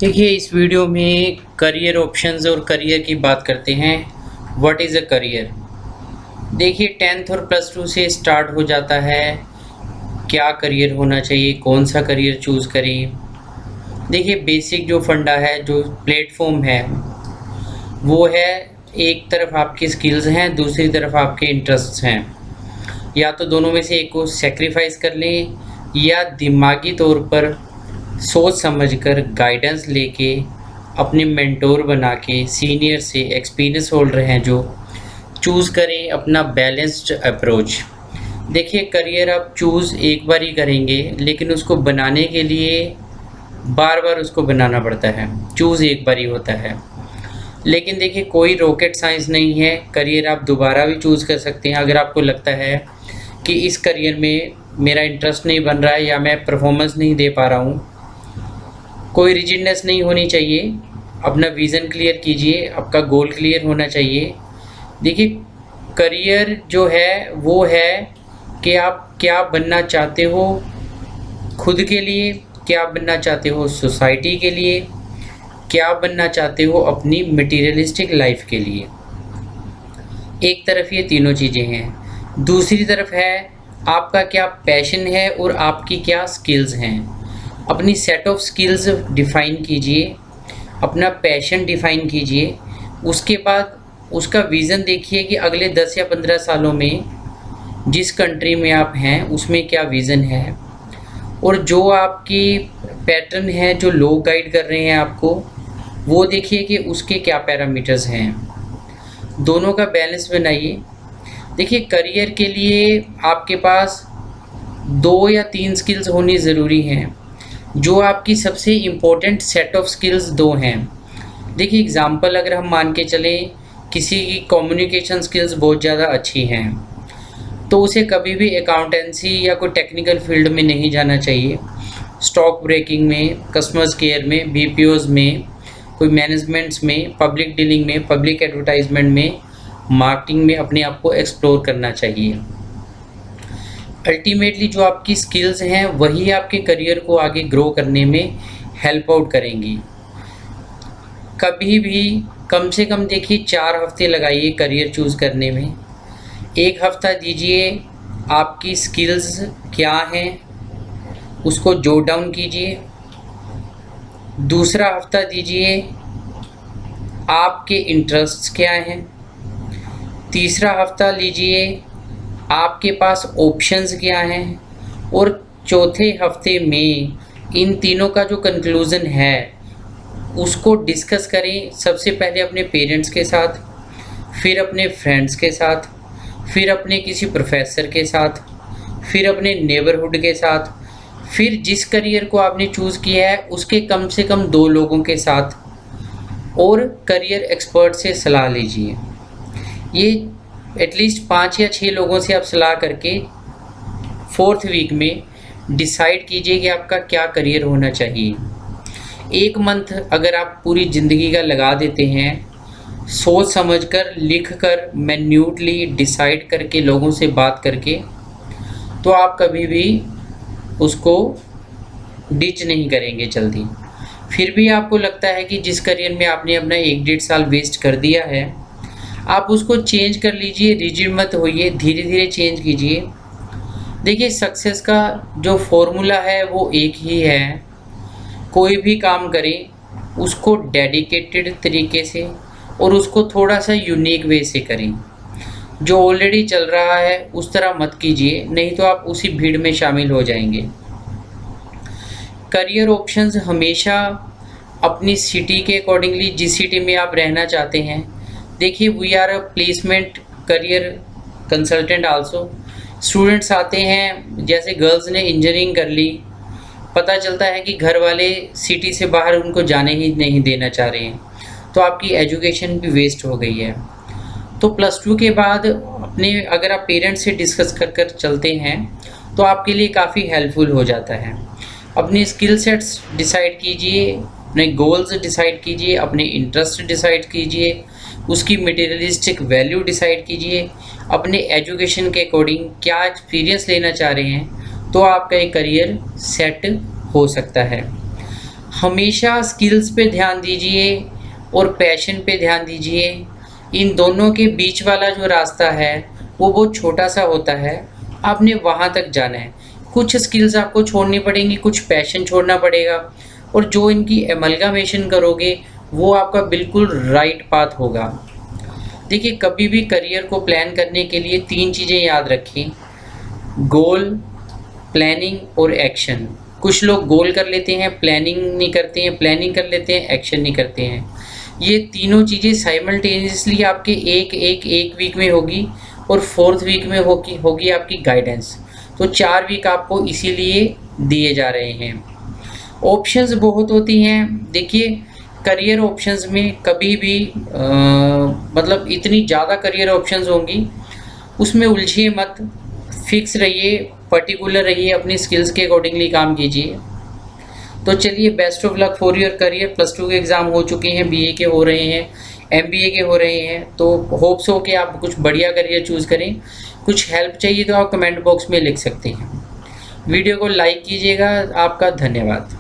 देखिए इस वीडियो में करियर ऑप्शंस और करियर की बात करते हैं। What is a career. देखिए 10th और +2 से स्टार्ट हो जाता है क्या करियर होना चाहिए, कौन सा करियर चूज़ करें। देखिए बेसिक जो फंडा है, जो प्लेटफॉर्म है वो है, एक तरफ आपकी स्किल्स हैं, दूसरी तरफ आपके इंटरेस्ट्स हैं। या तो दोनों में से एक को सेक्रीफाइस कर लें या दिमागी तौर पर सोच समझकर गाइडेंस लेके अपने मेंटोर बना के सीनियर से एक्सपीरियंस होल्डर हैं जो चूज़ करें अपना बैलेंस्ड अप्रोच। देखिए करियर आप चूज़ एक बार ही करेंगे, लेकिन उसको बनाने के लिए बार बार उसको बनाना पड़ता है। चूज़ एक बार ही होता है, लेकिन देखिए कोई रॉकेट साइंस नहीं है। करियर आप दोबारा भी चूज़ कर सकते हैं अगर आपको लगता है कि इस करियर में मेरा इंटरेस्ट नहीं बन रहा है या मैं परफॉर्मेंस नहीं दे पा रहा हूँ। कोई रिजिडनेस नहीं होनी चाहिए। अपना विज़न क्लियर कीजिए, आपका गोल क्लियर होना चाहिए। देखिए करियर जो है वो है कि आप क्या बनना चाहते हो खुद के लिए, क्या बनना चाहते हो सोसाइटी के लिए, क्या बनना चाहते हो अपनी मटेरियलिस्टिक लाइफ के लिए। एक तरफ ये तीनों चीज़ें हैं, दूसरी तरफ है आपका क्या पैशन है और आपकी क्या स्किल्स हैं। अपनी सेट ऑफ स्किल्स डिफ़ाइन कीजिए, अपना पैशन डिफ़ाइन कीजिए। उसके बाद उसका विज़न देखिए कि अगले 10 या 15 सालों में जिस कंट्री में आप हैं उसमें क्या विज़न है, और जो आपकी पैटर्न है, जो लोग गाइड कर रहे हैं आपको, वो देखिए कि उसके क्या पैरामीटर्स हैं। दोनों का बैलेंस बनाइए। देखिए करियर के लिए आपके पास 2 या 3 स्किल्स होनी ज़रूरी हैं, जो आपकी सबसे इम्पोर्टेंट सेट ऑफ स्किल्स 2 हैं। देखिए एग्ज़ाम्पल अगर हम मान के चलें, किसी की कम्युनिकेशन स्किल्स बहुत ज़्यादा अच्छी हैं तो उसे कभी भी अकाउंटेंसी या कोई टेक्निकल फील्ड में नहीं जाना चाहिए। स्टॉक ब्रोकिंग में, कस्टमर्स केयर में, बीपीओज़ में, कोई मैनेजमेंट्स में, पब्लिक डीलिंग में, पब्लिक एडवर्टाइजमेंट में, मार्केटिंग में अपने आप को एक्सप्लोर करना चाहिए। अल्टीमेटली जो आपकी स्किल्स हैं वही आपके करियर को आगे ग्रो करने में हेल्प आउट करेंगी। कभी भी कम से कम देखिए 4 हफ्ते लगाइए करियर चूज़ करने में। एक हफ्ता दीजिए आपकी स्किल्स क्या हैं उसको जोट डाउन कीजिए। दूसरा हफ्ता दीजिए आपके इंटरेस्ट्स क्या हैं। तीसरा हफ्ता लीजिए आपके पास ऑप्शंस क्या हैं। और चौथे हफ्ते में इन तीनों का जो कंक्लूज़न है उसको डिस्कस करें। सबसे पहले अपने पेरेंट्स के साथ, फिर अपने फ्रेंड्स के साथ, फिर अपने किसी प्रोफेसर के साथ, फिर अपने नेबरहुड के साथ, फिर जिस करियर को आपने चूज़ किया है उसके कम से कम 2 लोगों के साथ, और करियर एक्सपर्ट से सलाह लीजिए। ये एटलीस्ट 5 या 6 लोगों से आप सलाह करके 4th वीक में डिसाइड कीजिए कि आपका क्या करियर होना चाहिए। 1 मंथ अगर आप पूरी ज़िंदगी का लगा देते हैं सोच समझकर, लिखकर, मैन्यूटली डिसाइड करके, लोगों से बात करके, तो आप कभी भी उसको डिच नहीं करेंगे जल्दी। फिर भी आपको लगता है कि जिस करियर में आपने अपना 1-1.5 साल वेस्ट कर दिया है, आप उसको चेंज कर लीजिए। रिजिड मत होइए, धीरे धीरे चेंज कीजिए। देखिए सक्सेस का जो फॉर्मूला है वो एक ही है। कोई भी काम करें उसको डेडिकेटेड तरीके से और उसको थोड़ा सा यूनिक वे से करें। जो ऑलरेडी चल रहा है उस तरह मत कीजिए, नहीं तो आप उसी भीड़ में शामिल हो जाएंगे। करियर ऑप्शंस हमेशा अपनी सिटी के अकॉर्डिंगली, जिस सिटी में आप रहना चाहते हैं। देखिए we are a placement career consultant also. Students आते हैं, जैसे गर्ल्स ने इंजीनियरिंग कर ली, पता चलता है कि घर वाले सिटी से बाहर उनको जाने ही नहीं देना चाह रहे हैं, तो आपकी एजुकेशन भी वेस्ट हो गई है। तो +2 के बाद अपने अगर आप पेरेंट्स से डिस्कस कर कर चलते हैं तो आपके लिए काफ़ी हेल्पफुल हो जाता है। अपनी स्किल सेट्स डिसाइड कीजिए, अपने गोल्स डिसाइड कीजिए, अपने इंटरेस्ट डिसाइड कीजिए, उसकी मटेरियलिस्टिक वैल्यू डिसाइड कीजिए, अपने एजुकेशन के अकॉर्डिंग क्या एक्सपीरियंस लेना चाह रहे हैं, तो आपका एक करियर सेट हो सकता है। हमेशा स्किल्स पे ध्यान दीजिए और पैशन पे ध्यान दीजिए। इन दोनों के बीच वाला जो रास्ता है वो बहुत छोटा सा होता है, आपने वहाँ तक जाना है। कुछ स्किल्स आपको छोड़नी पड़ेंगी, कुछ पैशन छोड़ना पड़ेगा, और जो इनकी एमलगामेशन करोगे वो आपका बिल्कुल राइट पाथ होगा। देखिए, कभी भी करियर को प्लान करने के लिए 3 चीज़ें याद रखें: गोल, प्लानिंग और एक्शन। कुछ लोग गोल कर लेते हैं, प्लानिंग नहीं करते हैं, प्लानिंग कर लेते हैं, एक्शन नहीं करते हैं। ये तीनों चीज़ें साइमल्टेनियसली आपके एक वीक में होगी, और 4th वीक में होगी आपकी गाइडेंस। तो 4 वीक आपको इसीलिए दिए जा रहे हैं। ऑप्शंस बहुत होती हैं। देखिए, करियर ऑप्शंस में कभी भी मतलब इतनी ज़्यादा करियर ऑप्शंस होंगी, उसमें उलझिए मत, फिक्स रहिए, पर्टिकुलर रहिए, अपनी स्किल्स के अकॉर्डिंगली काम कीजिए। तो चलिए, best of luck for your career. +2 के एग्ज़ाम हो चुके हैं, BA के हो रहे हैं, MBA के हो रहे हैं, तो होप्स हो कि आप कुछ बढ़िया करियर चूज़ करें। कुछ हेल्प चाहिए तो आप कमेंट बॉक्स में लिख सकते हैं। वीडियो को लाइक कीजिएगा। आपका धन्यवाद।